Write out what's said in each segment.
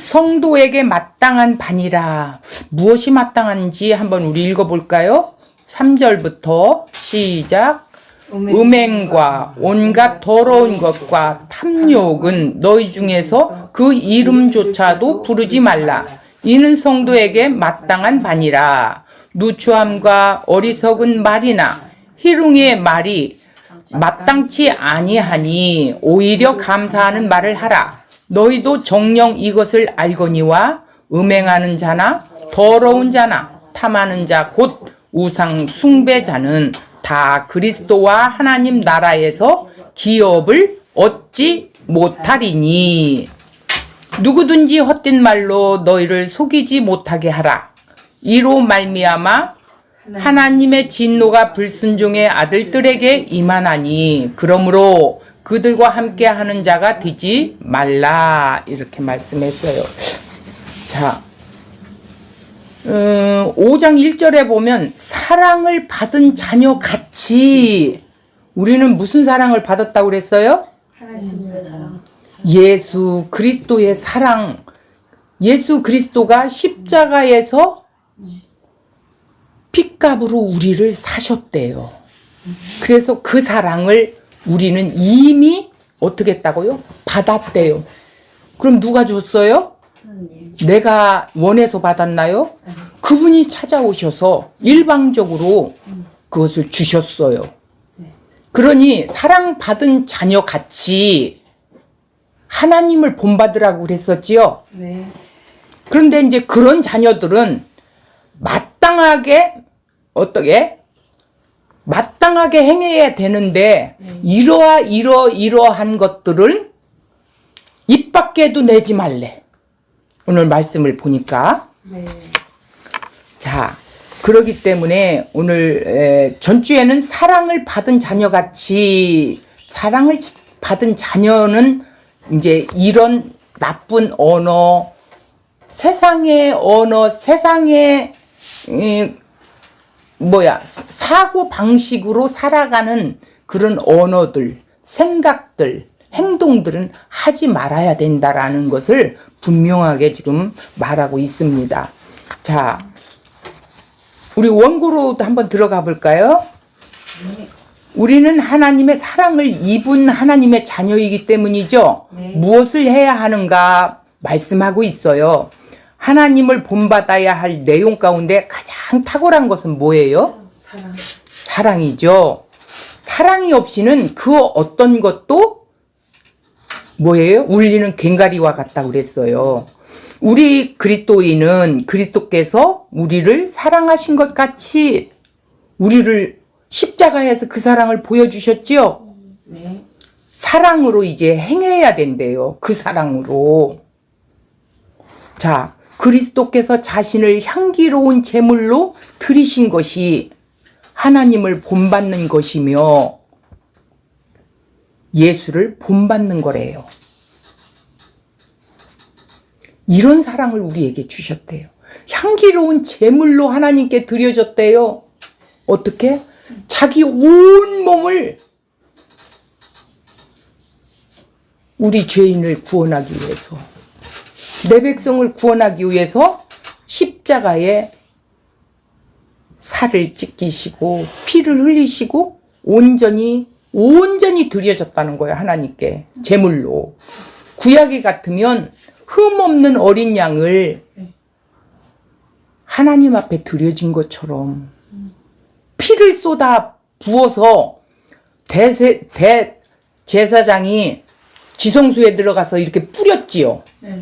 성도에게 마땅한 반이라. 무엇이 마땅한지 한번 우리 읽어볼까요? 3절부터 시작. 음행과 온갖 더러운 것과 탐욕은 너희 중에서 그 이름조차도 부르지 말라. 이는 성도에게 마땅한 반이라. 누추함과 어리석은 말이나 희롱의 말이 마땅치 아니하니 오히려 감사하는 말을 하라. 너희도 정녕 이것을 알거니와 음행하는 자나 더러운 자나 탐하는 자 곧 우상 숭배자는 다 그리스도와 하나님 나라에서 기업을 얻지 못하리니 누구든지 헛된 말로 너희를 속이지 못하게 하라. 이로 말미암아 하나님의 진노가 불순종의 아들들에게 임하나니 그러므로 그들과 함께 하는 자가 되지 말라. 이렇게 말씀했어요. 자, 5장 1절에 보면 사랑을 받은 자녀 같이. 우리는 무슨 사랑을 받았다고 그랬어요? 하나님의 사랑. 예수 그리스도의 사랑. 예수 그리스도가 십자가에서 핏값으로 우리를 사셨대요. 그래서 그 사랑을 우리는 이미 어떻게 했다고요? 받았대요. 그럼 누가 줬어요? 하나님. 내가 원해서 받았나요? 그분이 찾아오셔서 일방적으로 그것을 주셨어요. 그러니 사랑받은 자녀 같이 하나님을 본받으라고 그랬었지요. 네. 그런데 이제 그런 자녀들은 마땅하게 어떻게? 마땅하게 행해야 되는데 이러한 것들을 입 밖에도 내지 말래. 오늘 말씀을 보니까. 네. 자, 그러기 때문에 오늘 전주에는 사랑을 받은 자녀같이 사랑을 받은 자녀는 이제 이런 나쁜 언어, 세상의 언어, 세상의 사고 방식으로 살아가는 그런 언어들, 생각들, 행동들은 하지 말아야 된다라는 것을 분명하게 지금 말하고 있습니다. 자, 우리 원고로도 한번 들어가 볼까요? 우리는 하나님의 사랑을 입은 하나님의 자녀이기 때문이죠. 네. 무엇을 해야 하는가 말씀하고 있어요. 하나님을 본받아야 할 내용 가운데 가장 탁월한 것은 뭐예요? 사랑. 사랑이죠. 사랑이 없이는 그 어떤 것도 뭐예요? 울리는 괭가리와 같다고 그랬어요. 우리 그리스도인은 그리스도께서 우리를 사랑하신 것 같이 우리를 십자가에서 그 사랑을 보여주셨지요. 네. 사랑으로 이제 행해야 된대요. 그 사랑으로. 자, 그리스도께서 자신을 향기로운 제물로 드리신 것이 하나님을 본받는 것이며 예수를 본받는 거래요. 이런 사랑을 우리에게 주셨대요. 향기로운 제물로 하나님께 드려졌대요. 어떻게? 자기 온 몸을 우리 죄인을 구원하기 위해서, 내 백성을 구원하기 위해서 십자가에 살을 찢기시고 피를 흘리시고 온전히 드려졌다는 거예요. 하나님께 제물로. 구약이 같으면 흠없는 어린 양을 하나님 앞에 드려진 것처럼 피를 쏟아 부어서 대제사장이 지성소에 들어가서 이렇게 뿌렸지요. 네.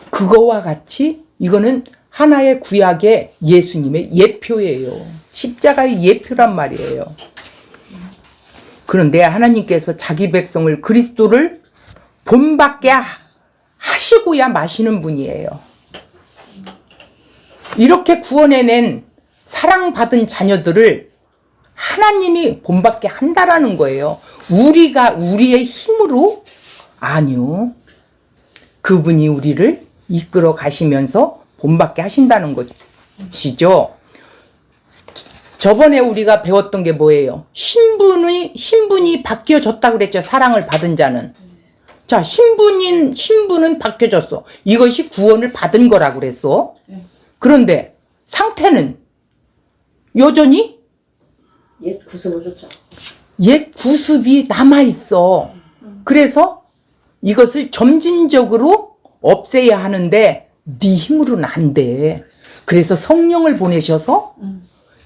그거와 같이 이거는 하나의 구약의 예수님의 예표예요. 십자가의 예표란 말이에요. 그런데 하나님께서 자기 백성을 그리스도를 본받게 하시고야 마시는 분이에요. 이렇게 구원해낸 사랑받은 자녀들을 하나님이 본받게 한다라는 거예요. 우리가 우리의 힘으로? 아니요. 그분이 우리를 이끌어 가시면서 본받게 하신다는 것이죠. 저번에 우리가 배웠던 게 뭐예요? 신분이 바뀌어졌다고 그랬죠. 사랑을 받은 자는. 자, 신분은 바뀌어졌어. 이것이 구원을 받은 거라고 그랬어. 그런데 상태는 여전히 옛 구습을 줬죠. 옛 구습이 남아있어. 그래서 이것을 점진적으로 없애야 하는데 네 힘으로는 안 돼. 그래서 성령을 보내셔서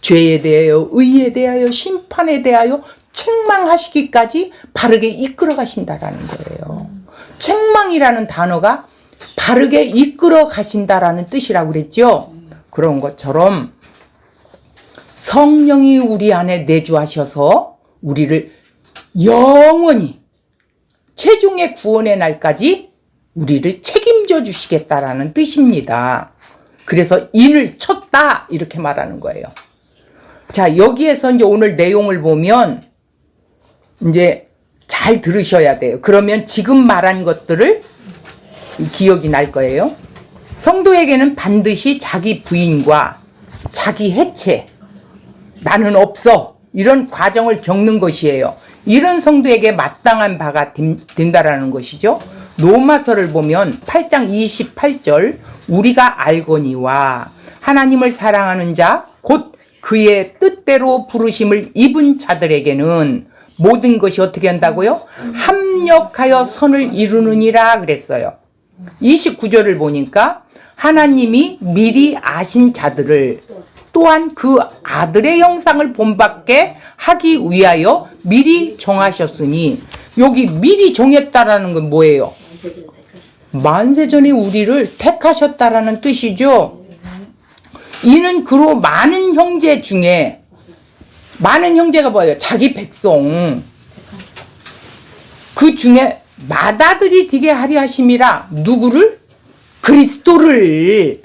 죄에 대하여, 의에 대하여, 심판에 대하여 책망하시기까지 바르게 이끌어 가신다라는 거예요. 책망이라는 단어가 바르게 이끌어 가신다라는 뜻이라고 그랬죠. 그런 것처럼 성령이 우리 안에 내주하셔서 우리를 영원히 최종의 구원의 날까지 우리를 책임져 주시겠다라는 뜻입니다. 그래서 인을 쳤다 이렇게 말하는 거예요. 자, 여기에서 이제 오늘 내용을 보면 이제 잘 들으셔야 돼요. 그러면 지금 말한 것들을 기억이 날 거예요. 성도에게는 반드시 자기 부인과 자기 해체, 나는 없어, 이런 과정을 겪는 것이에요. 이런 성도에게 마땅한 바가 된다라는 것이죠. 로마서를 보면 8장 28절 우리가 알거니와 하나님을 사랑하는 자 곧 그의 뜻대로 부르심을 입은 자들에게는 모든 것이 어떻게 한다고요? 합력하여 선을 이루느니라 그랬어요. 29절을 보니까 하나님이 미리 아신 자들을 또한 그 아들의 형상을 본받게 하기 위하여 미리 정하셨으니, 여기 미리 정했다라는 건 뭐예요? 만세전에 우리를 택하셨다라는 뜻이죠. 이는 그로 많은 형제 중에, 많은 형제가 뭐예요? 자기 백성. 그 중에 맏아들이 되게 하려 하심이라. 누구를? 그리스도를.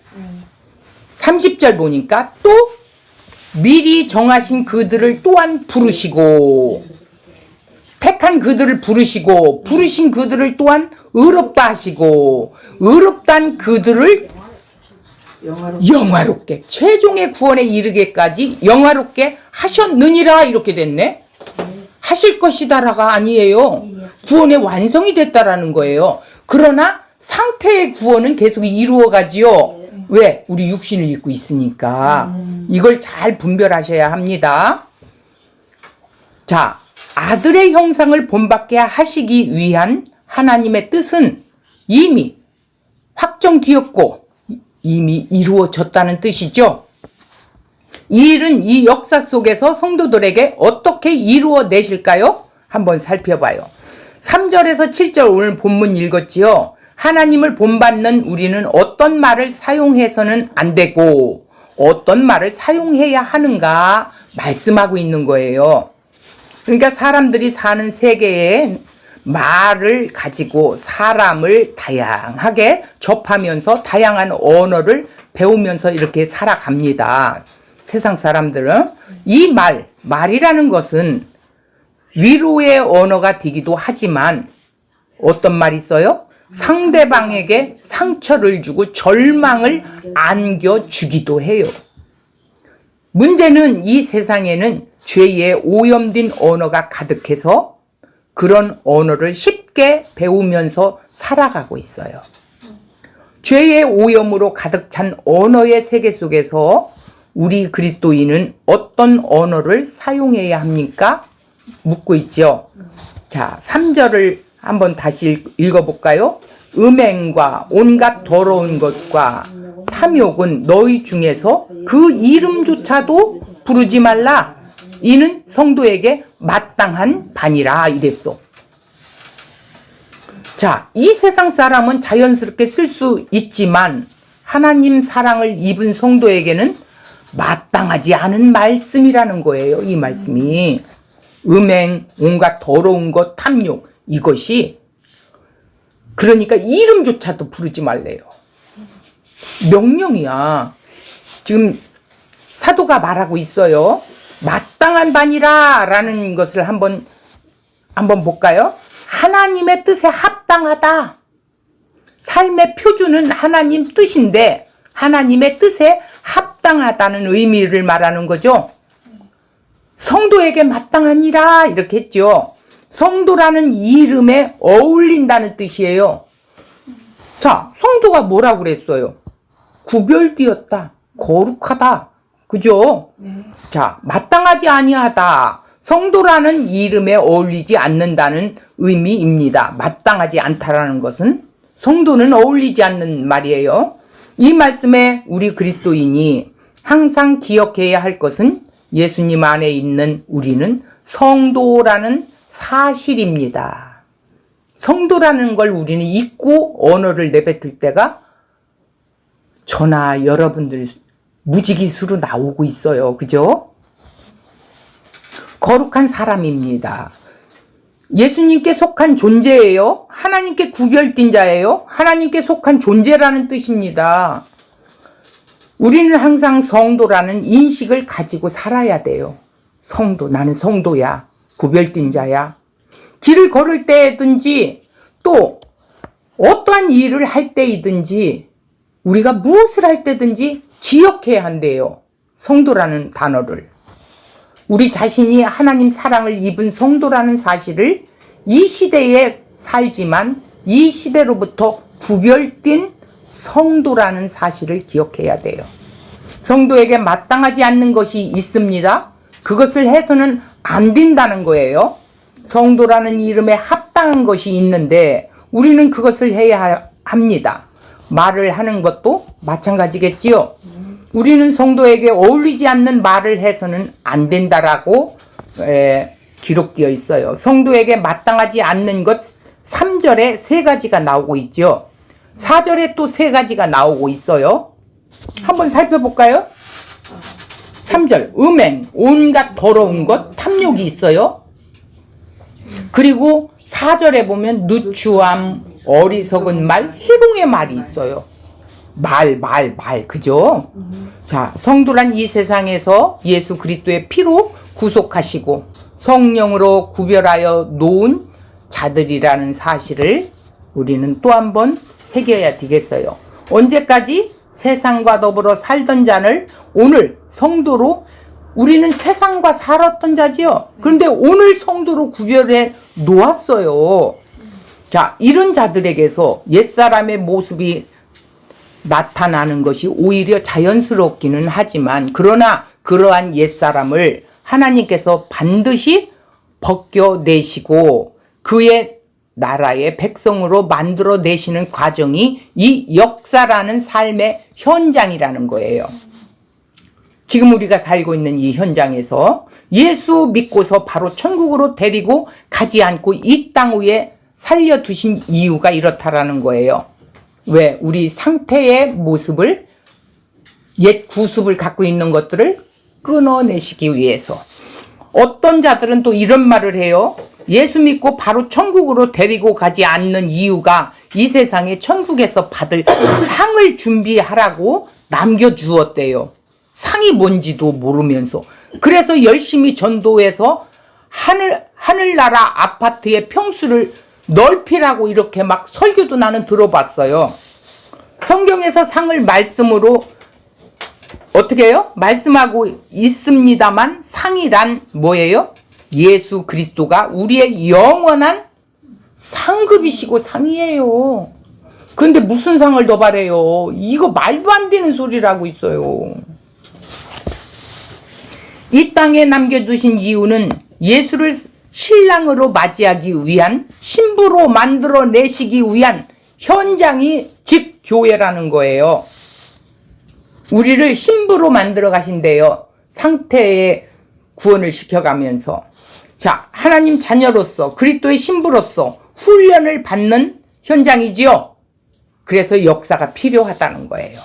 30절 보니까 또 미리 정하신 그들을 또한 부르시고, 택한 그들을 부르시고, 부르신 그들을 또한 의롭다 하시고, 의롭단 그들을 영화롭게 최종의 구원에 이르게까지 영화롭게 하셨느니라 이렇게 됐네. 하실 것이다라가 아니에요. 구원의 완성이 됐다라는 거예요. 그러나 상태의 구원은 계속 이루어가지요. 왜? 우리 육신을 입고 있으니까. 이걸 잘 분별하셔야 합니다. 자, 아들의 형상을 본받게 하시기 위한 하나님의 뜻은 이미 확정되었고 이미 이루어졌다는 뜻이죠. 이 일은 이 역사 속에서 성도들에게 어떻게 이루어내실까요? 한번 살펴봐요. 3절에서 7절 오늘 본문 읽었지요. 하나님을 본받는 우리는 어떤 말을 사용해서는 안 되고 어떤 말을 사용해야 하는가 말씀하고 있는 거예요. 그러니까 사람들이 사는 세계에 말을 가지고 사람을 다양하게 접하면서 다양한 언어를 배우면서 이렇게 살아갑니다. 세상 사람들은 이 말이라는 것은 위로의 언어가 되기도 하지만 어떤 말이 있어요? 상대방에게 상처를 주고 절망을 안겨주기도 해요. 문제는 이 세상에는 죄에 오염된 언어가 가득해서 그런 언어를 쉽게 배우면서 살아가고 있어요. 죄의 오염으로 가득 찬 언어의 세계 속에서 우리 그리스도인은 어떤 언어를 사용해야 합니까? 묻고 있죠. 자, 3절을 한번 다시 읽어볼까요? 음행과 온갖 더러운 것과 탐욕은 너희 중에서 그 이름조차도 부르지 말라. 이는 성도에게 마땅한 바니라 이랬어. 자, 이 세상 사람은 자연스럽게 쓸 수 있지만 하나님 사랑을 입은 성도에게는 마땅하지 않은 말씀이라는 거예요. 이 말씀이. 음행, 온갖 더러운 것, 탐욕, 이것이 그러니까 이름조차도 부르지 말래요. 명령이야. 지금 사도가 말하고 있어요. 마땅한 바니라 라는 것을 한번 볼까요? 하나님의 뜻에 합당하다. 삶의 표준은 하나님 뜻인데 하나님의 뜻에 합당하다는 의미를 말하는 거죠. 성도에게 마땅하니라 이렇게 했죠. 성도라는 이름에 어울린다는 뜻이에요. 자, 성도가 뭐라고 그랬어요? 구별되었다, 거룩하다, 그죠? 자, 마땅하지 아니하다. 성도라는 이름에 어울리지 않는다는 의미입니다. 마땅하지 않다라는 것은 성도는 어울리지 않는 말이에요. 이 말씀에 우리 그리스도인이 항상 기억해야 할 것은 예수님 안에 있는 우리는 성도라는 사실입니다. 성도라는 걸 우리는 잊고 언어를 내뱉을 때가 저나 여러분들 무지기수로 나오고 있어요. 그죠? 거룩한 사람입니다. 예수님께 속한 존재예요. 하나님께 구별된 자예요. 하나님께 속한 존재라는 뜻입니다. 우리는 항상 성도라는 인식을 가지고 살아야 돼요. 성도, 나는 성도야. 구별된 자야. 길을 걸을 때든지 또 어떠한 일을 할 때이든지 우리가 무엇을 할 때든지 기억해야 한대요. 성도라는 단어를. 우리 자신이 하나님 사랑을 입은 성도라는 사실을 이 시대에 살지만 이 시대로부터 구별된 성도라는 사실을 기억해야 돼요. 성도에게 마땅하지 않는 것이 있습니다. 그것을 해서는 안 된다는 거예요. 성도라는 이름에 합당한 것이 있는데 우리는 그것을 해야 합니다. 말을 하는 것도 마찬가지겠지요. 우리는 성도에게 어울리지 않는 말을 해서는 안 된다라고 기록되어 있어요. 성도에게 마땅하지 않는 것 3절에 3가지가 나오고 있죠. 4절에 또 3가지가 나오고 있어요. 한번 살펴볼까요? 3절, 음행, 온갖 더러운 것, 탐욕이 있어요. 그리고 4절에 보면 누추함, 어리석은 말, 희롱의 말이 있어요. 말, 그죠? 자, 성도란 이 세상에서 예수 그리스도의 피로 구속하시고 성령으로 구별하여 놓은 자들이라는 사실을 우리는 또 한 번 새겨야 되겠어요. 언제까지? 세상과 더불어 살던 자를 오늘 성도로, 우리는 세상과 살았던 자지요. 그런데 오늘 성도로 구별해 놓았어요. 자, 이런 자들에게서 옛사람의 모습이 나타나는 것이 오히려 자연스럽기는 하지만 그러나 그러한 옛사람을 하나님께서 반드시 벗겨내시고 그의 나라의 백성으로 만들어내시는 과정이 이 역사라는 삶의 현장이라는 거예요. 지금 우리가 살고 있는 이 현장에서 예수 믿고서 바로 천국으로 데리고 가지 않고 이 땅 위에 살려두신 이유가 이렇다라는 거예요. 왜? 우리 상태의 모습을, 옛 구습을 갖고 있는 것들을 끊어내시기 위해서. 어떤 자들은 또 이런 말을 해요. 예수 믿고 바로 천국으로 데리고 가지 않는 이유가 이 세상에 천국에서 받을 상을 준비하라고 남겨주었대요. 상이 뭔지도 모르면서. 그래서 열심히 전도해서 하늘나라 아파트의 평수를 넓히라고 이렇게 막 설교도 나는 들어봤어요. 성경에서 상을 말씀으로 어떻게 해요? 말씀하고 있습니다만 상이란 뭐예요? 예수 그리스도가 우리의 영원한 상급이시고 상이에요. 근데 무슨 상을 더 바래요? 이거 말도 안 되는 소리라고 있어요. 이 땅에 남겨두신 이유는 예수를 신랑으로 맞이하기 위한, 신부로 만들어내시기 위한 현장이 즉 교회라는 거예요. 우리를 신부로 만들어 가신대요. 상태의 구원을 시켜가면서. 자, 하나님 자녀로서 그리스도의 신부로서 훈련을 받는 현장이지요. 그래서 역사가 필요하다는 거예요.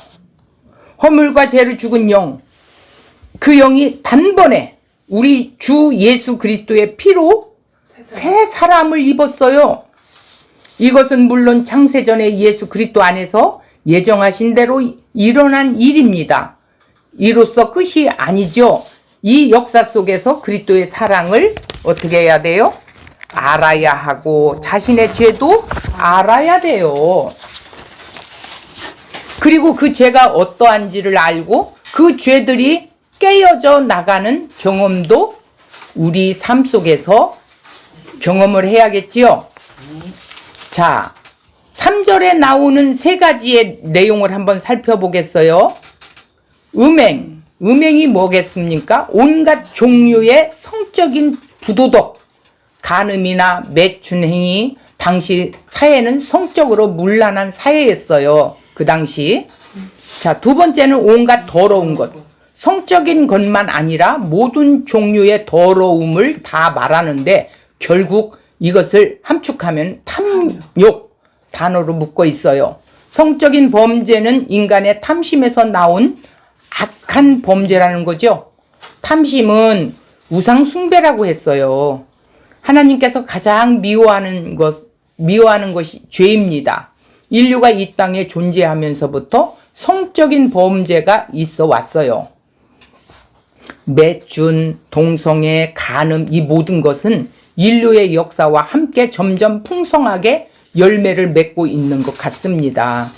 허물과 죄를 죽은 영, 그 영이 단번에 우리 주 예수 그리스도의 피로 새 사람을 입었어요. 이것은 물론 창세전에 예수 그리스도 안에서 예정하신 대로 일어난 일입니다. 이로써 끝이 아니죠. 이 역사 속에서 그리스도의 사랑을 어떻게 해야 돼요? 알아야 하고 자신의 죄도 알아야 돼요. 그리고 그 죄가 어떠한지를 알고 그 죄들이 깨어져 나가는 경험도 우리 삶 속에서 경험을 해야겠지요? 자, 3절에 나오는 세 가지의 내용을 한번 살펴보겠어요. 음행. 음행이 뭐겠습니까? 온갖 종류의 성적인 부도덕, 간음이나 매춘 행위, 당시 사회는 성적으로 문란한 사회였어요. 그 당시. 자, 두 번째는 온갖 더러운 것. 성적인 것만 아니라 모든 종류의 더러움을 다 말하는데 결국 이것을 함축하면 탐욕 단어로 묶어 있어요. 성적인 범죄는 인간의 탐심에서 나온 악한 범죄라는 거죠. 탐심은 우상 숭배라고 했어요. 하나님께서 가장 미워하는 것이 죄입니다. 인류가 이 땅에 존재하면서부터 성적인 범죄가 있어 왔어요. 매춘, 동성애, 간음 이 모든 것은 인류의 역사와 함께 점점 풍성하게 열매를 맺고 있는 것 같습니다.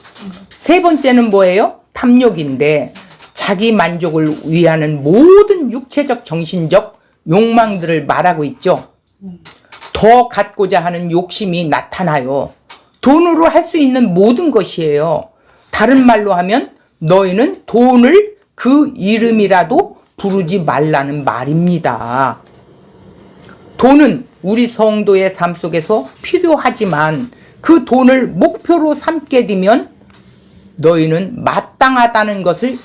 세 번째는 뭐예요? 탐욕인데 자기 만족을 위하는 모든 육체적, 정신적 욕망들을 말하고 있죠. 더 갖고자 하는 욕심이 나타나요. 돈으로 할 수 있는 모든 것이에요. 다른 말로 하면 너희는 돈을 그 이름이라도 부르지 말라는 말입니다. 돈은 우리 성도의 삶 속에서 필요하지만 그 돈을 목표로 삼게 되면 너희는 마땅하다는 것을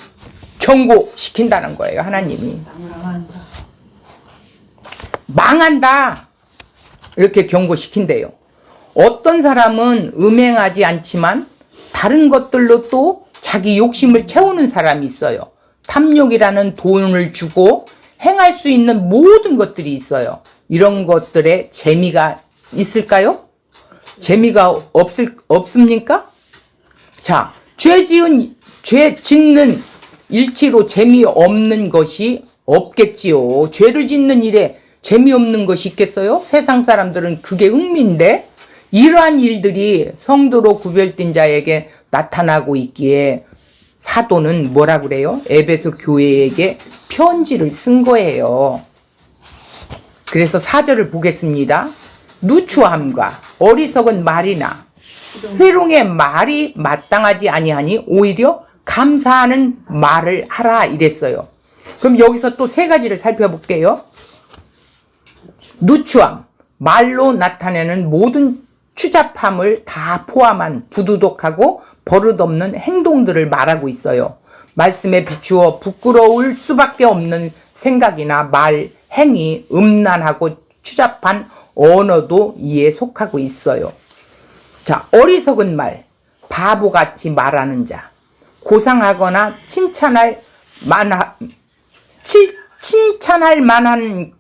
경고시킨다는 거예요. 하나님이. 망한다. 이렇게 경고시킨대요. 어떤 사람은 음행하지 않지만 다른 것들로 또 자기 욕심을 채우는 사람이 있어요. 탐욕이라는 돈을 주고 행할 수 있는 모든 것들이 있어요. 이런 것들에 재미가 있을까요? 재미가 없습니까? 자, 죄 짓는 일치로 재미없는 것이 없겠지요. 죄를 짓는 일에 재미없는 것이 있겠어요? 세상 사람들은 그게 흥미인데 이러한 일들이 성도로 구별된 자에게 나타나고 있기에 사도는 뭐라 그래요? 에베소 교회에게 편지를 쓴 거예요. 그래서 4절을 보겠습니다. 누추함과 어리석은 말이나 회롱의 말이 마땅하지 아니하니 오히려 감사하는 말을 하라 이랬어요. 그럼 여기서 또 세 가지를 살펴볼게요. 누추함, 말로 나타내는 모든 추잡함을 다 포함한 부도덕하고 버릇없는 행동들을 말하고 있어요. 말씀에 비추어 부끄러울 수밖에 없는 생각이나 말, 행위, 음란하고 추잡한 언어도 이에 속하고 있어요. 자, 어리석은 말, 바보같이 말하는 자, 고상하거나 칭찬할 만한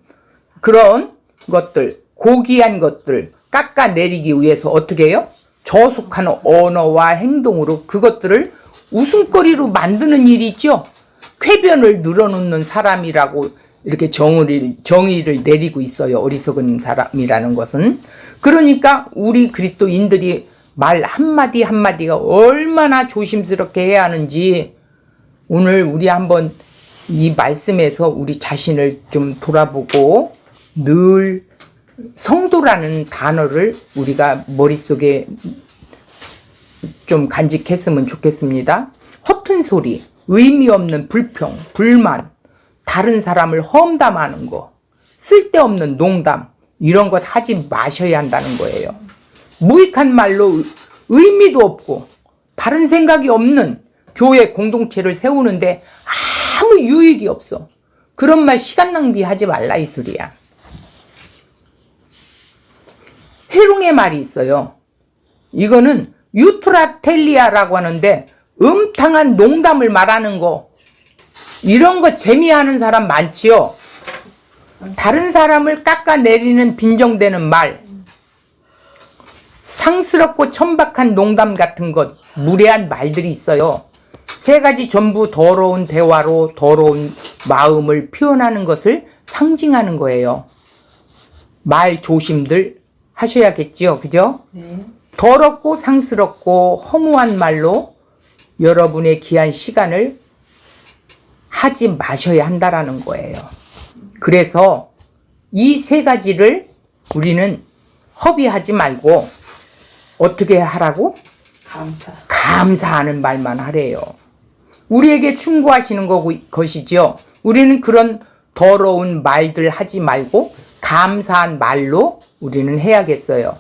그런 것들, 고귀한 것들 깎아내리기 위해서 어떻게 해요? 저속한 언어와 행동으로 그것들을 웃음거리로 만드는 일이 있죠. 쾌변을 늘어놓는 사람이라고 이렇게 정의를 내리고 있어요. 어리석은 사람이라는 것은. 그러니까 우리 그리스도인들이 말 한마디 한마디가 얼마나 조심스럽게 해야 하는지 오늘 우리 한번 이 말씀에서 우리 자신을 좀 돌아보고 늘 성도라는 단어를 우리가 머릿속에 좀 간직했으면 좋겠습니다. 허튼 소리, 의미 없는 불평, 불만, 다른 사람을 험담하는 거, 쓸데없는 농담 이런 것 하지 마셔야 한다는 거예요. 무익한 말로 의미도 없고 바른 생각이 없는 교회 공동체를 세우는데 아무 유익이 없어. 그런 말 시간 낭비하지 말라 이 소리야. 회롱의 말이 있어요. 이거는 유트라텔리아라고 하는데 음탕한 농담을 말하는 거. 이런 거 재미하는 사람 많지요. 다른 사람을 깎아내리는 빈정대는 말, 상스럽고 천박한 농담 같은 것, 무례한 말들이 있어요. 세 가지 전부 더러운 대화로 더러운 마음을 표현하는 것을 상징하는 거예요. 말 조심들 하셔야겠지요. 그죠? 네. 더럽고 상스럽고 허무한 말로 여러분의 귀한 시간을 하지 마셔야 한다라는 거예요. 그래서 이 세 가지를 우리는 허비하지 말고 어떻게 하라고? 감사. 감사하는 말만 하래요. 우리에게 충고하시는 것이죠. 우리는 그런 더러운 말들 하지 말고 감사한 말로 우리는 해야겠어요.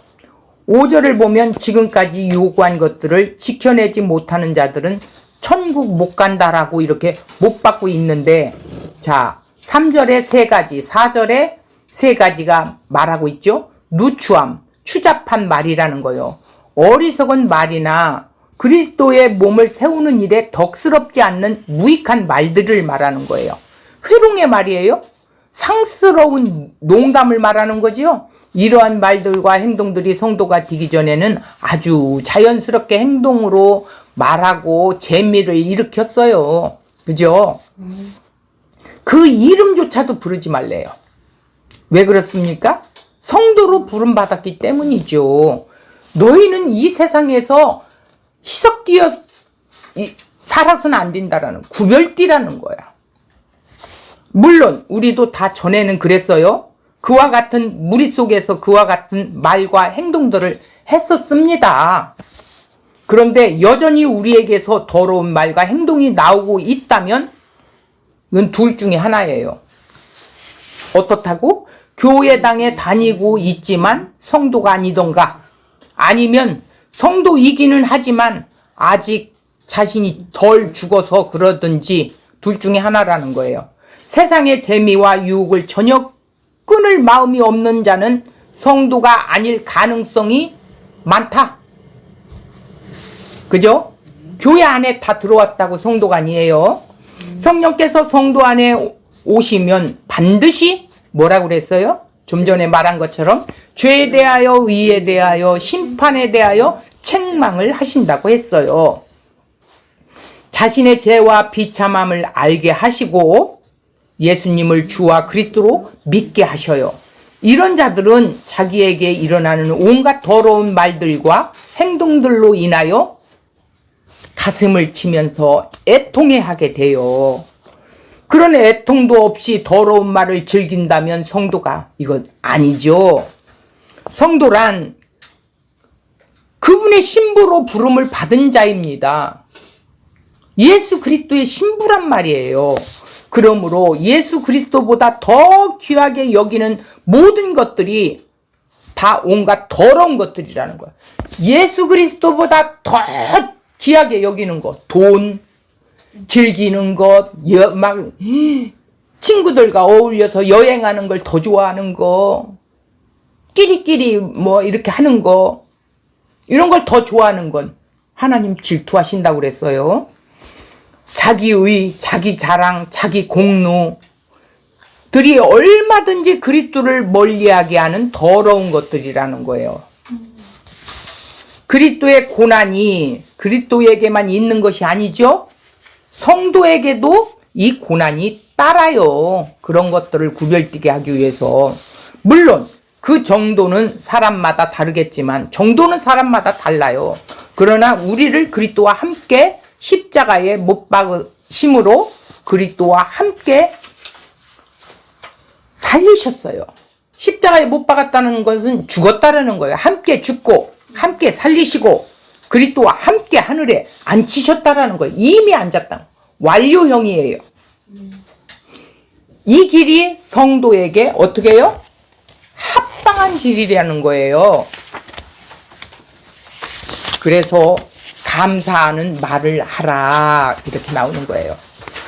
5절을 보면 지금까지 요구한 것들을 지켜내지 못하는 자들은 천국 못 간다라고 이렇게 못 받고 있는데, 자, 3절에 3가지, 4절에 3가지가 말하고 있죠. 누추함, 추잡한 말이라는 거요. 어리석은 말이나 그리스도의 몸을 세우는 일에 덕스럽지 않는 무익한 말들을 말하는 거예요. 회롱의 말이에요. 상스러운 농담을 말하는 거지요. 이러한 말들과 행동들이 성도가 되기 전에는 아주 자연스럽게 행동으로 말하고 재미를 일으켰어요. 그죠? 그 이름조차도 부르지 말래요. 왜 그렇습니까? 성도로 부름받았기 때문이죠. 너희는 이 세상에서 희석되어 살아서는 안 된다라는, 구별띠라는 거야. 물론 우리도 다 전에는 그랬어요. 그와 같은 무리 속에서 그와 같은 말과 행동들을 했었습니다. 그런데 여전히 우리에게서 더러운 말과 행동이 나오고 있다면 이건 둘 중에 하나예요. 어떻다고? 교회당에 다니고 있지만 성도가 아니던가, 아니면 성도이기는 하지만 아직 자신이 덜 죽어서 그러든지, 둘 중에 하나라는 거예요. 세상의 재미와 유혹을 전혀 끊을 마음이 없는 자는 성도가 아닐 가능성이 많다. 그죠? 교회 안에 다 들어왔다고 성도가 아니에요. 성령께서 성도 안에 오시면 반드시 뭐라고 그랬어요? 좀 전에 말한 것처럼 죄에 대하여, 의에 대하여, 심판에 대하여 책망을 하신다고 했어요. 자신의 죄와 비참함을 알게 하시고 예수님을 주와 그리스도로 믿게 하셔요. 이런 자들은 자기에게 일어나는 온갖 더러운 말들과 행동들로 인하여 가슴을 치면서 애통해하게 돼요. 그런 애통도 없이 더러운 말을 즐긴다면 성도가 이건 아니죠. 성도란 그분의 신부로 부름을 받은 자입니다. 예수 그리스도의 신부란 말이에요. 그러므로 예수 그리스도보다 더 귀하게 여기는 모든 것들이 다 온갖 더러운 것들이라는 거야. 예수 그리스도보다 더 귀하게 여기는 것, 돈, 즐기는 것, 막 친구들과 어울려서 여행하는 걸 더 좋아하는 거, 끼리끼리 뭐 이렇게 하는 거, 이런 걸 더 좋아하는 건 하나님 질투하신다고 그랬어요. 자기의, 자기 자랑, 자기 공로들이 얼마든지 그리스도를 멀리하게 하는 더러운 것들이라는 거예요. 그리스도의 고난이 그리스도에게만 있는 것이 아니죠. 성도에게도 이 고난이 따라요. 그런 것들을 구별되게 하기 위해서. 물론 그 정도는 사람마다 다르겠지만, 정도는 사람마다 달라요. 그러나 우리를 그리스도와 함께 십자가에 못 박으심으로 그리스도와 함께 살리셨어요. 십자가에 못 박았다는 것은 죽었다라는 거예요. 함께 죽고 함께 살리시고 그리스도와 함께 하늘에 앉히셨다라는 거예요. 이미 앉았다. 완료형이에요. 이 길이 성도에게 어떻게 해요? 합당한 길이라는 거예요. 그래서 감사하는 말을 하라, 이렇게 나오는 거예요.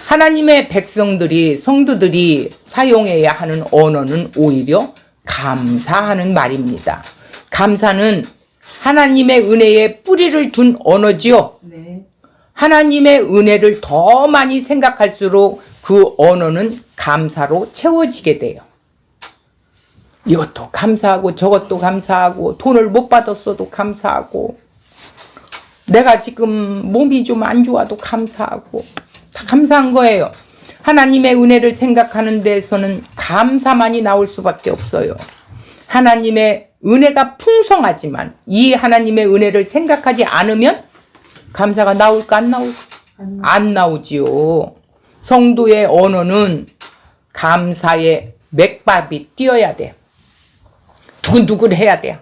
하나님의 백성들이, 성도들이 사용해야 하는 언어는 오히려 감사하는 말입니다. 감사는 하나님의 은혜에 뿌리를 둔 언어지요. 네. 하나님의 은혜를 더 많이 생각할수록 그 언어는 감사로 채워지게 돼요. 이것도 감사하고 저것도 감사하고, 돈을 못 받았어도 감사하고, 내가 지금 몸이 좀 안 좋아도 감사하고, 다 감사한 거예요. 하나님의 은혜를 생각하는 데서는 감사만이 나올 수밖에 없어요. 하나님의 은혜가 풍성하지만 이 하나님의 은혜를 생각하지 않으면 감사가 나올까 안 나올까? 안 나오지요. 성도의 언어는 감사의 맥박이 뛰어야 돼요. 두근두근 해야 돼요.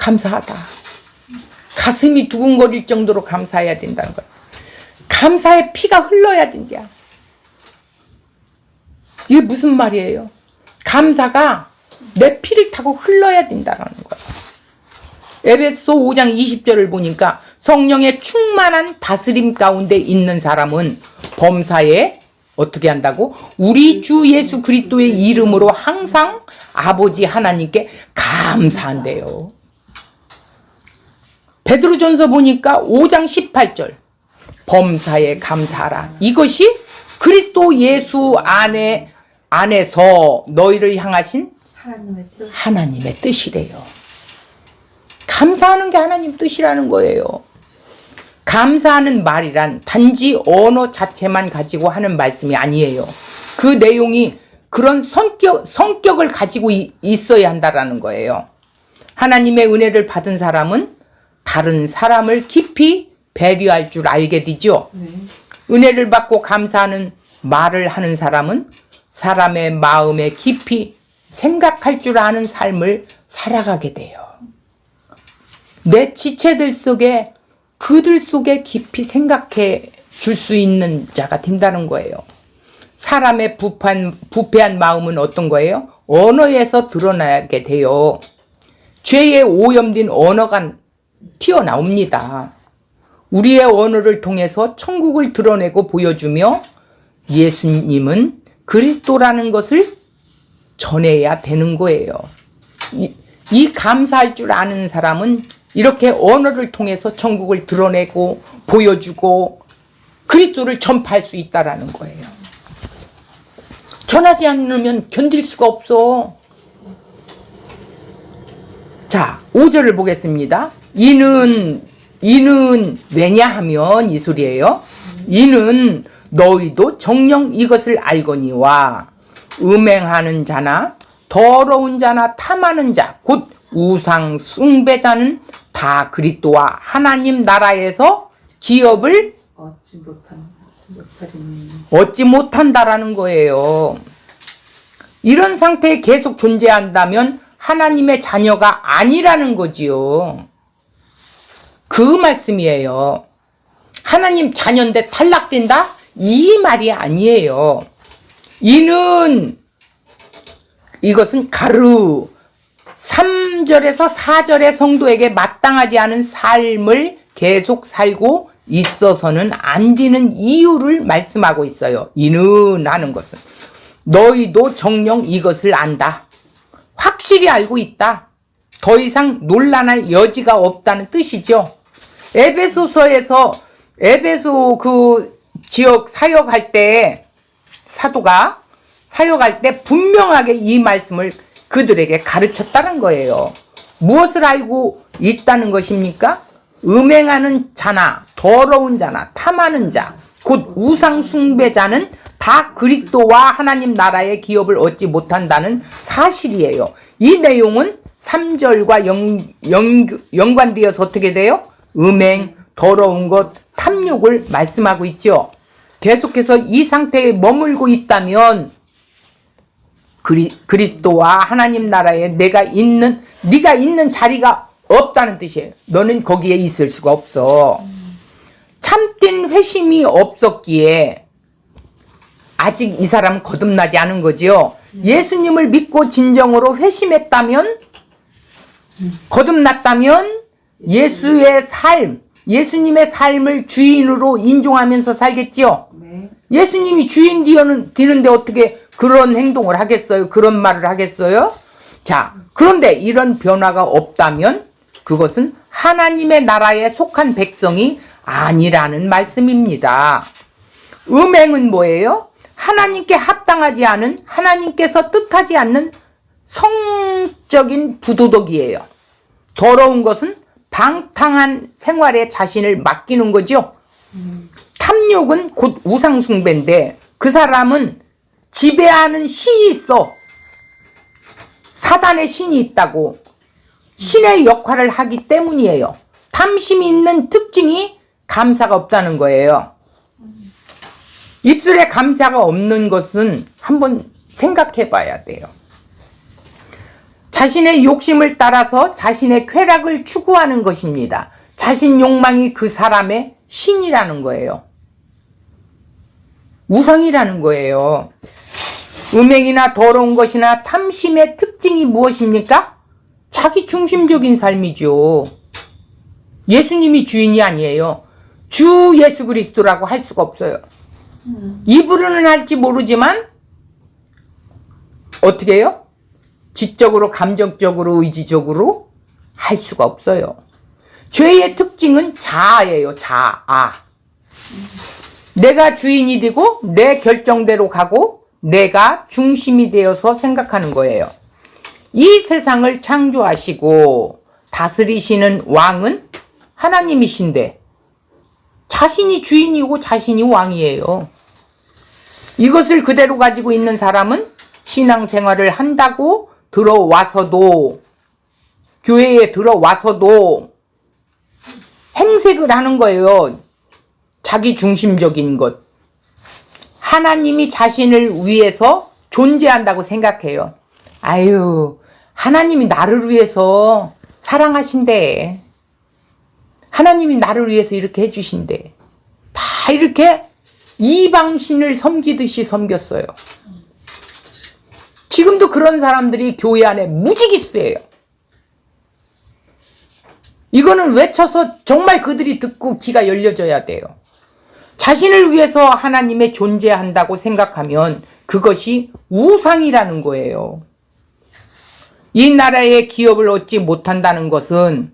감사하다. 가슴이 두근거릴 정도로 감사해야 된다는 거야. 감사의 피가 흘러야 된다. 이게 무슨 말이에요? 감사가 내 피를 타고 흘러야 된다는 거야. 에베소 5장 20절을 보니까 성령의 충만한 다스림 가운데 있는 사람은 범사에 어떻게 한다고? 우리 주 예수 그리스도의 이름으로 항상 아버지 하나님께 감사한대요. 베드로전서 보니까 5장 18절 범사에 감사하라. 이것이 그리스도 예수 안에서 너희를 향하신 하나님의 뜻이래요. 감사하는 게 하나님 뜻이라는 거예요. 감사하는 말이란 단지 언어 자체만 가지고 하는 말씀이 아니에요. 그 내용이 그런 성격을 가지고 있어야 한다라는 거예요. 하나님의 은혜를 받은 사람은 다른 사람을 깊이 배려할 줄 알게 되죠. 은혜를 받고 감사하는 말을 하는 사람은 사람의 마음에 깊이 생각할 줄 아는 삶을 살아가게 돼요. 내 지체들 속에 그들 속에 깊이 생각해 줄 수 있는 자가 된다는 거예요. 사람의 부패한 마음은 어떤 거예요? 언어에서 드러나게 돼요. 죄에 오염된 언어가 튀어나옵니다. 우리의 언어를 통해서 천국을 드러내고 보여주며 예수님은 그리스도라는 것을 전해야 되는 거예요. 이 감사할 줄 아는 사람은 이렇게 언어를 통해서 천국을 드러내고 보여주고 그리스도를 전파할 수 있다라는 거예요. 전하지 않으면 견딜 수가 없어. 자, 5절을 보겠습니다. 이는 왜냐하면 이 소리예요. 이는 너희도 정녕 이것을 알거니와 음행하는 자나 더러운 자나 탐하는 자 곧 우상 숭배자는 다 그리스도와 하나님 나라에서 기업을 얻지 못한다라는 거예요. 이런 상태에 계속 존재한다면 하나님의 자녀가 아니라는 거지요. 그 말씀이에요. 하나님 자녀인데 탈락된다? 이 말이 아니에요. 이것은 가르 3절에서 4절의 성도에게 마땅하지 않은 삶을 계속 살고 있어서는 안 되는 이유를 말씀하고 있어요. 이는 하는 것은 너희도 정녕 이것을 안다. 확실히 알고 있다. 더 이상 논란할 여지가 없다는 뜻이죠. 에베소서에서 에베소 그 지역 사역할 때 사도가 사역할 때 분명하게 이 말씀을 그들에게 가르쳤다는 거예요. 무엇을 알고 있다는 것입니까? 음행하는 자나 더러운 자나 탐하는 자 곧 우상 숭배자는 다 그리스도와 하나님 나라의 기업을 얻지 못한다는 사실이에요. 이 내용은 3절과 연관되어서 어떻게 돼요? 음행, 더러운 것, 탐욕을 말씀하고 있죠. 계속해서 이 상태에 머물고 있다면 그리스도와 하나님 나라에 네가 있는 자리가 없다는 뜻이에요. 너는 거기에 있을 수가 없어. 참된 회심이 없었기에 아직 이 사람은 거듭나지 않은 거죠. 예수님을 믿고 진정으로 회심했다면, 거듭났다면 예수님의 삶을 주인으로 인정하면서 살겠지요. 예수님이 주인 되는데 어떻게 그런 행동을 하겠어요? 그런 말을 하겠어요? 자, 그런데 이런 변화가 없다면 그것은 하나님의 나라에 속한 백성이 아니라는 말씀입니다. 음행은 뭐예요? 하나님께 합당하지 않은, 하나님께서 뜻하지 않는 성적인 부도덕이에요. 더러운 것은 방탕한 생활에 자신을 맡기는 거죠. 탐욕은 곧 우상숭배인데 그 사람은 지배하는 신이 있어. 사단의 신이 있다고. 신의 역할을 하기 때문이에요. 탐심이 있는 특징이 감사가 없다는 거예요. 입술에 감사가 없는 것은 한번 생각해 봐야 돼요. 자신의 욕심을 따라서 자신의 쾌락을 추구하는 것입니다. 자신 욕망이 그 사람의 신이라는 거예요. 우상이라는 거예요. 음행이나 더러운 것이나 탐심의 특징이 무엇입니까? 자기 중심적인 삶이죠. 예수님이 주인이 아니에요. 주 예수 그리스도라고 할 수가 없어요. 입으로는 할지 모르지만 어떻게 해요? 지적으로, 감정적으로, 의지적으로 할 수가 없어요. 죄의 특징은 자아예요. 자아. 내가 주인이 되고 내 결정대로 가고 내가 중심이 되어서 생각하는 거예요. 이 세상을 창조하시고 다스리시는 왕은 하나님이신데 자신이 주인이고 자신이 왕이에요. 이것을 그대로 가지고 있는 사람은 신앙생활을 한다고 들어와서도, 교회에 들어와서도 행색을 하는 거예요. 자기 중심적인 것. 하나님이 자신을 위해서 존재한다고 생각해요. 아유, 하나님이 나를 위해서 사랑하신대. 하나님이 나를 위해서 이렇게 해주신대. 다 이렇게 이방신을 섬기듯이 섬겼어요. 지금도 그런 사람들이 교회 안에 무지기수예요. 이거는 외쳐서 정말 그들이 듣고 귀가 열려져야 돼요. 자신을 위해서 하나님의 존재한다고 생각하면 그것이 우상이라는 거예요. 이 나라의 기업을 얻지 못한다는 것은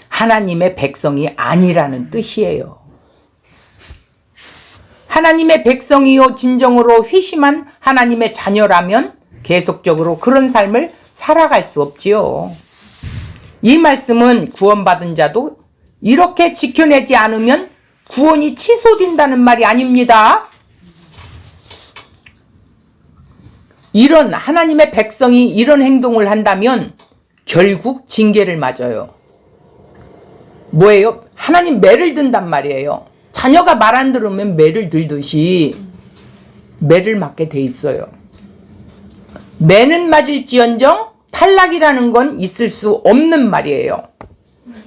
하나님의 백성이 아니라는 뜻이에요. 하나님의 백성이요 진정으로 회심한 하나님의 자녀라면 계속적으로 그런 삶을 살아갈 수 없지요. 이 말씀은 구원받은 자도 이렇게 지켜내지 않으면 구원이 취소된다는 말이 아닙니다. 이런 하나님의 백성이 이런 행동을 한다면 결국 징계를 맞아요. 뭐예요? 하나님 매를 든단 말이에요. 자녀가 말 안 들으면 매를 들듯이 매를 맞게 돼 있어요. 매는 맞을지언정 탈락이라는 건 있을 수 없는 말이에요.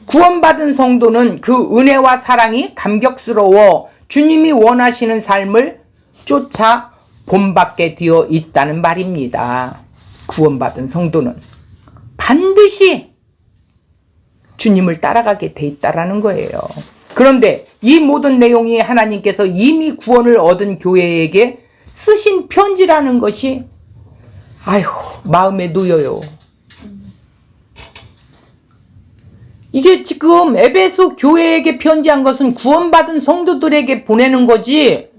구원받은 성도는 그 은혜와 사랑이 감격스러워 주님이 원하시는 삶을 쫓아 본받게 되어 있다는 말입니다. 구원받은 성도는 반드시 주님을 따라가게 돼 있다라는 거예요. 그런데 이 모든 내용이 하나님께서 이미 구원을 얻은 교회에게 쓰신 편지라는 것이 아이고 마음에 놓여요. 이게 지금 에베소 교회에게 편지한 것은 구원받은 성도들에게 보내는 거지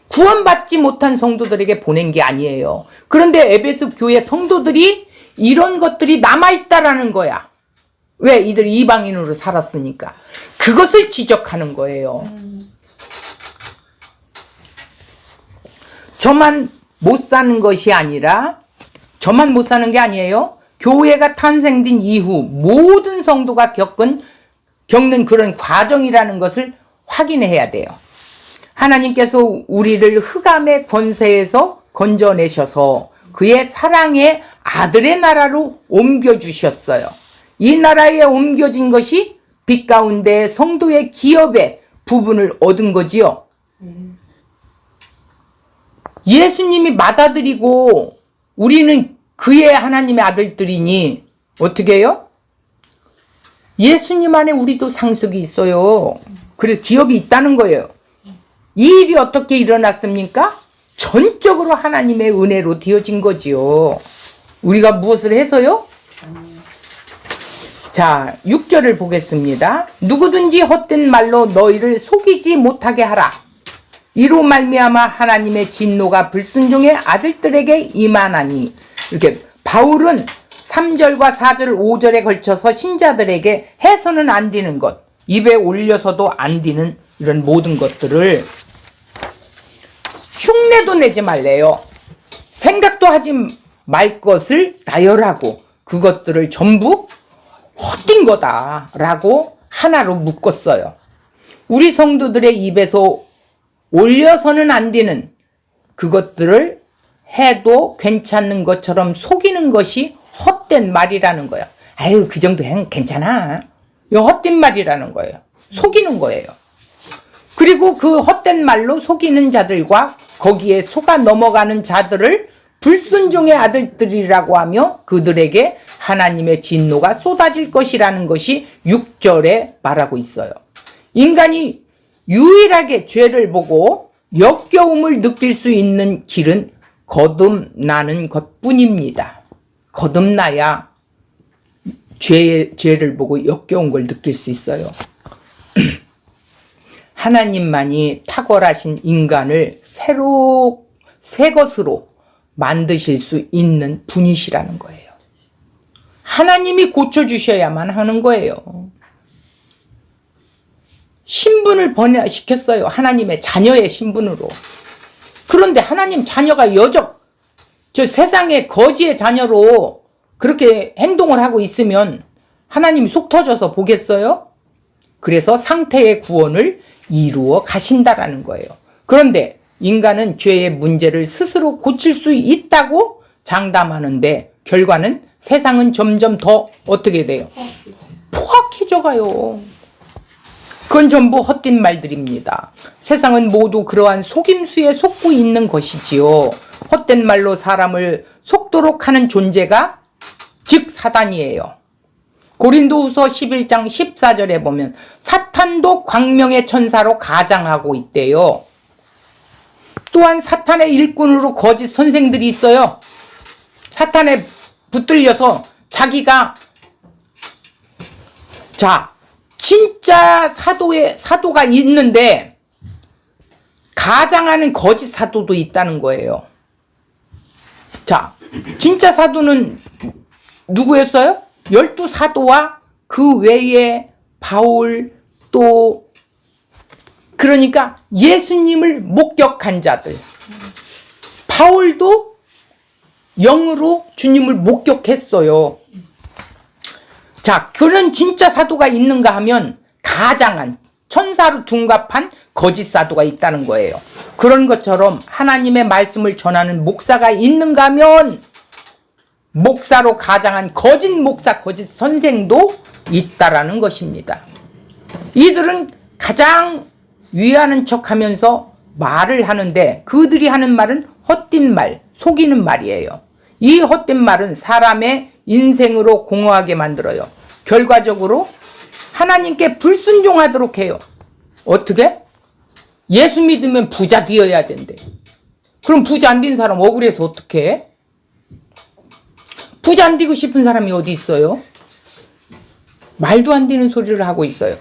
구원받지 못한 성도들에게 보낸 게 아니에요. 그런데 에베소 교회 성도들이 이런 것들이 남아있다라는 거야. 왜? 이들 이방인으로 살았으니까. 그것을 지적하는 거예요. 저만 못 사는 것이 아니라 저만 못 사는 게 아니에요. 교회가 탄생된 이후 모든 성도가 겪는 그런 과정이라는 것을 확인해야 돼요. 하나님께서 우리를 흑암의 권세에서 건져내셔서 그의 사랑의 아들의 나라로 옮겨주셨어요. 이 나라에 옮겨진 것이 빛 가운데 성도의 기업의 부분을 얻은 거지요. 예수님이 맏아들이고 우리는 그의 하나님의 아들들이니 어떻게 해요? 예수님 안에 우리도 상속이 있어요. 그래서 기업이 있다는 거예요. 이 일이 어떻게 일어났습니까? 전적으로 하나님의 은혜로 되어진 거지요. 우리가 무엇을 해서요? 자, 6절을 보겠습니다. 누구든지 헛된 말로 너희를 속이지 못하게 하라. 이로 말미암아 하나님의 진노가 불순종의 아들들에게 임하나니. 이렇게 바울은 3절과 4절, 5절에 걸쳐서 신자들에게 해서는 안 되는 것, 입에 올려서도 안 되는 이런 모든 것들을 흉내도 내지 말래요. 생각도 하지 말 것을 나열하고 그것들을 전부 헛된 거다라고 하나로 묶었어요. 우리 성도들의 입에서 올려서는 안 되는 그것들을 해도 괜찮은 것처럼 속이는 것이 헛된 헛된 말이라는 거예요. 아유, 그 정도 괜찮아. 이거 헛된 말이라는 거예요. 속이는 거예요. 그리고 그 헛된 말로 속이는 자들과 거기에 속아 넘어가는 자들을 불순종의 아들들이라고 하며 그들에게 하나님의 진노가 쏟아질 것이라는 것이 6절에 말하고 있어요. 인간이 유일하게 죄를 보고 역겨움을 느낄 수 있는 길은 거듭나는 것뿐입니다. 거듭나야 죄를 보고 역겨운 걸 느낄 수 있어요. 하나님만이 탁월하신 인간을 새 것으로 만드실 수 있는 분이시라는 거예요. 하나님이 고쳐주셔야만 하는 거예요. 신분을 번뇌시켰어요. 하나님의 자녀의 신분으로. 그런데 하나님 자녀가 여적 저 세상의 거지의 자녀로 그렇게 행동을 하고 있으면 하나님이 속 터져서 보겠어요? 그래서 상태의 구원을 이루어 가신다라는 거예요. 그런데 인간은 죄의 문제를 스스로 고칠 수 있다고 장담하는데 결과는 세상은 점점 더 어떻게 돼요? 포악해져 가요. 그건 전부 헛된 말들입니다. 세상은 모두 그러한 속임수에 속고 있는 것이지요. 헛된 말로 사람을 속도록 하는 존재가 즉 사단이에요. 고린도후서 11장 14절에 보면 사탄도 광명의 천사로 가장하고 있대요. 또한 사탄의 일꾼으로 거짓 선생들이 있어요. 사탄에 붙들려서 자기가 진짜 사도가 있는데 가장하는 거짓 사도도 있다는 거예요. 진짜 사도는 누구였어요? 12사도와 그 외에 바울 또 그러니까 예수님을 목격한 자들. 바울도 영으로 주님을 목격했어요. 그런 진짜 사도가 있는가 하면 가장한 천사로 둔갑한 거짓 사도가 있다는 거예요. 그런 것처럼 하나님의 말씀을 전하는 목사가 있는가 하면 목사로 가장한 거짓 목사, 거짓 선생도 있다라는 것입니다. 이들은 가장 위하는 척하면서 말을 하는데 그들이 하는 말은 헛된 말, 속이는 말이에요. 이 헛된 말은 사람의 인생으로 공허하게 만들어요. 결과적으로 하나님께 불순종하도록 해요. 어떻게? 예수 믿으면 부자 되어야 된대. 그럼 부자 안 된 사람 억울해서 어떻게 해? 부자 안 되고 싶은 사람이 어디 있어요? 말도 안 되는 소리를 하고 있어요.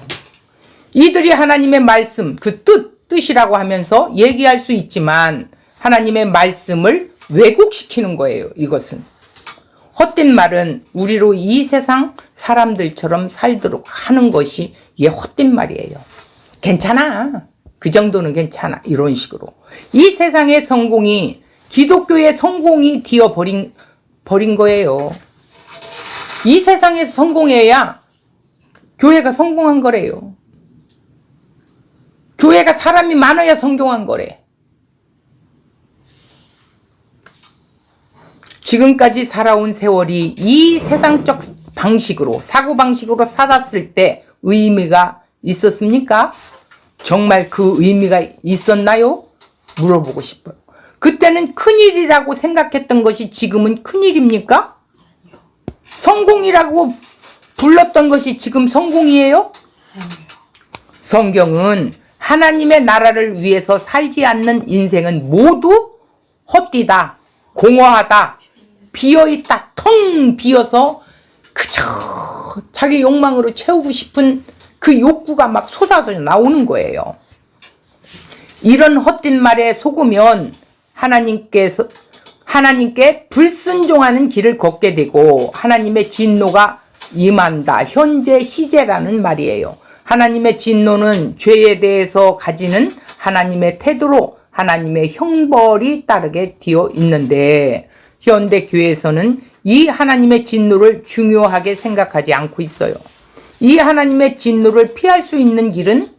이들이 하나님의 말씀, 그 뜻이라고 하면서 얘기할 수 있지만 하나님의 말씀을 왜곡시키는 거예요. 이것은. 헛된 말은 우리로 이 세상 사람들처럼 살도록 하는 것이 이게 헛된 말이에요. 괜찮아. 그 정도는 괜찮아. 이런 식으로. 이 세상의 성공이 기독교의 성공이 되어버린 거예요. 이 세상에서 성공해야 교회가 성공한 거래요. 교회가 사람이 많아야 성공한 거래. 지금까지 살아온 세월이 이 세상적 방식으로, 사고방식으로 살았을 때 의미가 있었습니까? 정말 그 의미가 있었나요? 물어보고 싶어요. 그때는 큰일이라고 생각했던 것이 지금은 큰일입니까? 성공이라고 불렀던 것이 지금 성공이에요? 성경은 하나님의 나라를 위해서 살지 않는 인생은 모두 헛디다, 공허하다, 비어있다, 텅 비어서 그저 자기 욕망으로 채우고 싶은 그 욕구가 막 솟아서 나오는 거예요. 이런 헛된 말에 속으면 하나님께 불순종하는 길을 걷게 되고 하나님의 진노가 임한다. 현재 시제라는 말이에요. 하나님의 진노는 죄에 대해서 가지는 하나님의 태도로 하나님의 형벌이 따르게 되어 있는데 현대 교회에서는 이 하나님의 진노를 중요하게 생각하지 않고 있어요. 이 하나님의 진노를 피할 수 있는 길은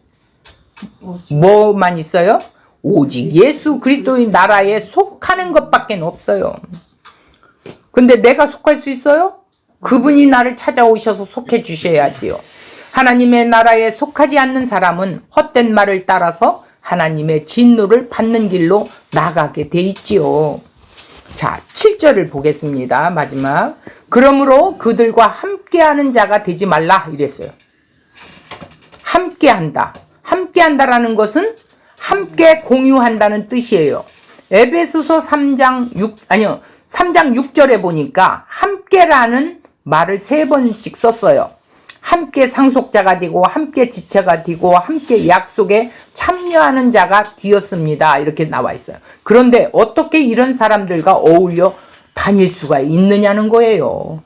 뭐만 있어요? 오직 예수 그리스도의 나라에 속하는 것밖에 없어요. 근데 내가 속할 수 있어요? 그분이 나를 찾아오셔서 속해 주셔야지요. 하나님의 나라에 속하지 않는 사람은 헛된 말을 따라서 하나님의 진노를 받는 길로 나가게 돼 있지요. 자, 7절을 보겠습니다. 마지막. 그러므로 그들과 함께하는 자가 되지 말라 이랬어요. 함께한다. 함께한다라는 것은 함께 공유한다는 뜻이에요. 에베소서 3장 6절에 보니까 함께라는 말을 3번씩 썼어요. 함께 상속자가 되고 함께 지체가 되고 함께 약속에 참여하는 자가 되었습니다. 이렇게 나와 있어요. 그런데 어떻게 이런 사람들과 어울려 다닐 수가 있느냐는 거예요.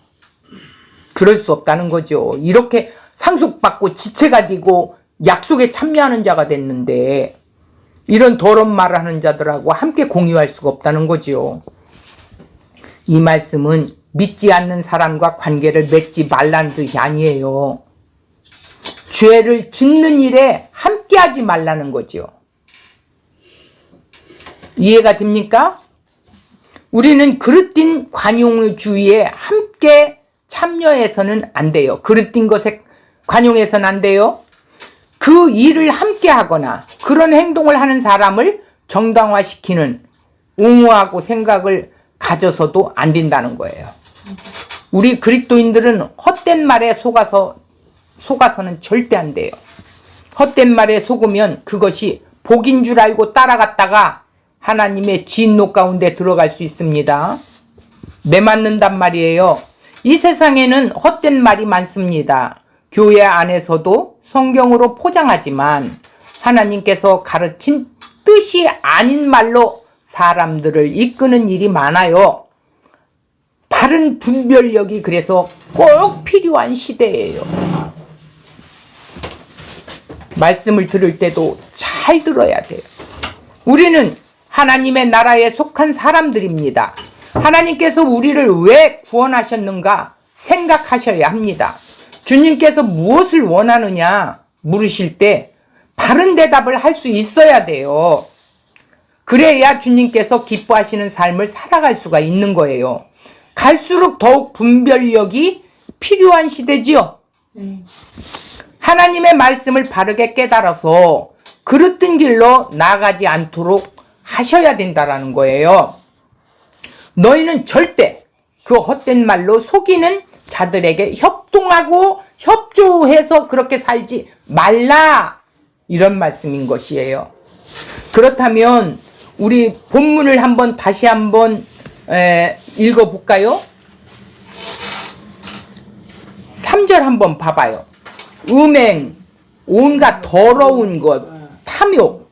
그럴 수 없다는 거죠. 이렇게 상속받고 지체가 되고 약속에 참여하는 자가 됐는데 이런 더러운 말을 하는 자들하고 함께 공유할 수가 없다는 거죠. 이 말씀은 믿지 않는 사람과 관계를 맺지 말라는 뜻이 아니에요. 죄를 짓는 일에 함께하지 말라는 거죠. 이해가 됩니까? 우리는 그릇된 관용주의에 함께 참여해서는 안 돼요. 그릇된 것에 관용해서는 안 돼요. 그 일을 함께 하거나 그런 행동을 하는 사람을 정당화시키는 옹호하고 생각을 가져서도 안 된다는 거예요. 우리 그리스도인들은 헛된 말에 속아서는 절대 안 돼요. 헛된 말에 속으면 그것이 복인 줄 알고 따라갔다가 하나님의 진노 가운데 들어갈 수 있습니다. 매맞는단 말이에요. 이 세상에는 헛된 말이 많습니다. 교회 안에서도 성경으로 포장하지만 하나님께서 가르친 뜻이 아닌 말로 사람들을 이끄는 일이 많아요. 바른 분별력이 그래서 꼭 필요한 시대예요. 말씀을 들을 때도 잘 들어야 돼요. 우리는 하나님의 나라에 속한 사람들입니다. 하나님께서 우리를 왜 구원하셨는가 생각하셔야 합니다. 주님께서 무엇을 원하느냐 물으실 때 바른 대답을 할 수 있어야 돼요. 그래야 주님께서 기뻐하시는 삶을 살아갈 수가 있는 거예요. 갈수록 더욱 분별력이 필요한 시대지요. 하나님의 말씀을 바르게 깨달아서 그릇된 길로 나가지 않도록 하셔야 된다라는 거예요. 너희는 절대 그 헛된 말로 속이는 자들에게 협동하고 협조해서 그렇게 살지 말라, 이런 말씀인 것이에요. 그렇다면 우리 본문을 다시 한번 읽어볼까요? 3절 한번 봐봐요. 음행, 온갖 더러운 것, 탐욕,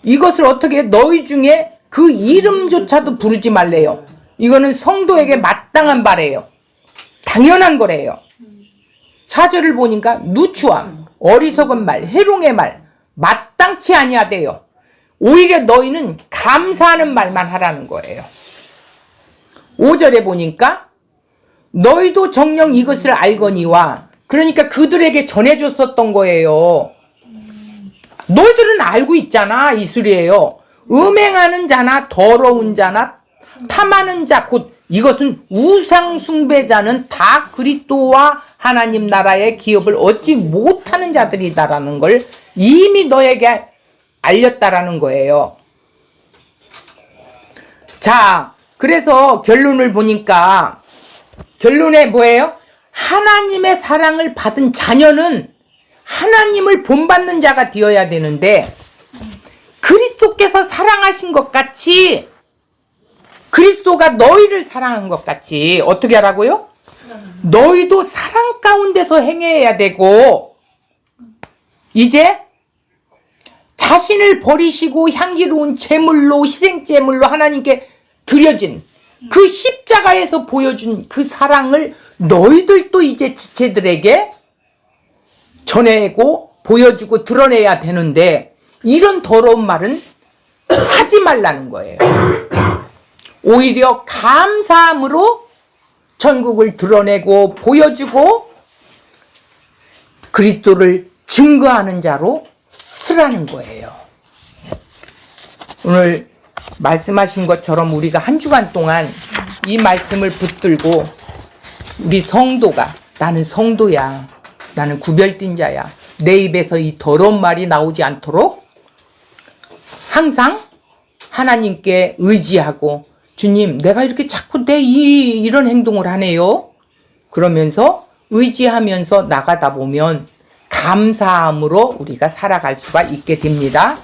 이것을 어떻게 너희 중에 그 이름조차도 부르지 말래요. 이거는 성도에게 마땅한 바래요. 당연한 거래요. 4절을 보니까 누추함, 어리석은 말, 해롱의 말, 마땅치 아니하대요. 오히려 너희는 감사하는 말만 하라는 거예요. 5절에 보니까 너희도 정녕 이것을 알거니와, 그러니까 그들에게 전해줬었던 거예요. 너희들은 알고 있잖아, 이 소리예요. 음행하는 자나 더러운 자나 탐하는 자, 곧 이것은 우상 숭배자는 다 그리스도와 하나님 나라의 기업을 얻지 못하는 자들이다라는 걸 이미 너에게 알렸다라는 거예요. 자, 그래서 결론을 보니까 결론에 뭐예요? 하나님의 사랑을 받은 자녀는 하나님을 본받는 자가 되어야 되는데, 그리스도께서 사랑하신 것 같이, 그리스도가 너희를 사랑한 것 같이 어떻게 하라고요? 너희도 사랑 가운데서 행해야 되고, 이제 자신을 버리시고 향기로운 제물로, 희생제물로 하나님께 드려진 그 십자가에서 보여준 그 사랑을 너희들도 이제 지체들에게 전해고 보여주고 드러내야 되는데, 이런 더러운 말은 하지 말라는 거예요. 오히려 감사함으로 천국을 드러내고 보여주고 그리스도를 증거하는 자로 쓰라는 거예요. 오늘 말씀하신 것처럼 우리가 한 주간 동안 이 말씀을 붙들고 우리 성도가 나는 성도야. 나는 구별된 자야. 내 입에서 이 더러운 말이 나오지 않도록 항상 하나님께 의지하고 주님 내가 이렇게 자꾸 이런 행동을 하네요. 그러면서 의지하면서 나가다 보면 감사함으로 우리가 살아갈 수가 있게 됩니다.